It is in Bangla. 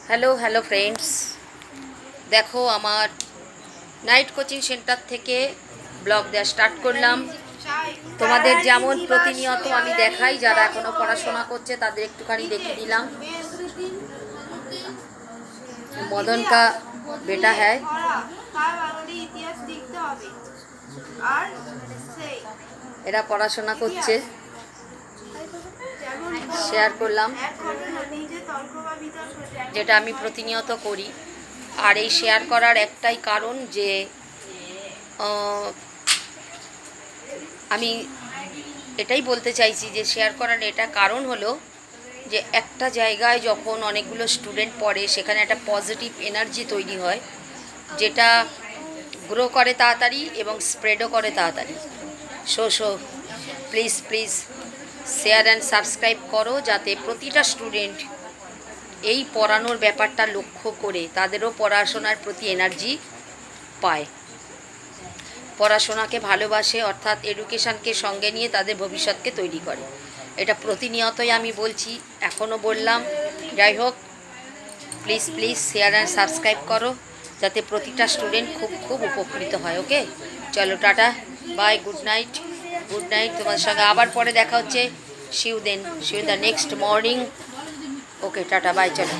হ্যালো হ্যালো ফ্রেন্ডস, দেখো আমার নাইট কোচিং সেন্টার থেকে ব্লগ দেওয়া স্টার্ট করলাম। তোমাদের যেমন প্রতিনিয়ত আমি দেখাই, যারা এখনও পড়াশোনা করছে তাদের একটুখানি দেখিয়ে দিলাম। মদন কা বেটা হ্যায়, এরা পড়াশোনা করছে, শেয়ার করলাম যেটা আমি প্রতিনিয়ত করি। আর এই শেয়ার করার একটাই কারণ যে আমি এটাই বলতে চাইছি যে শেয়ার করার এটা কারণ হলো যে একটা জায়গায় যখন অনেকগুলো স্টুডেন্ট পড়ে সেখানে একটা পজিটিভ এনার্জি তৈরি হয়, যেটা গ্রো করে তাড়াতাড়ি এবং স্প্রেডও করে তাড়াতাড়ি। So please please share and subscribe করো, যাতে প্রতিটা স্টুডেন্ট এই পড়ানোর ব্যাপারটা লক্ষ্য করে তাদেরও পড়াশোনার প্রতি এনার্জি পায়, পড়াশোনাকে ভালোবাসে, অর্থাৎ এডুকেশানকে সঙ্গে নিয়ে তাদের ভবিষ্যৎকে তৈরি করে। এটা প্রতিনিয়তই আমি বলছি, এখনও বললাম। যাই হোক, please please share and subscribe করো, যাতে প্রতিটা স্টুডেন্ট খুব খুব উপকৃত হয়। ওকে, চলো tata, bye, good night. Good night, তোমার সঙ্গে আবার পরে দেখা হচ্ছে। See you the next morning. Okay, tata, bye, চলো।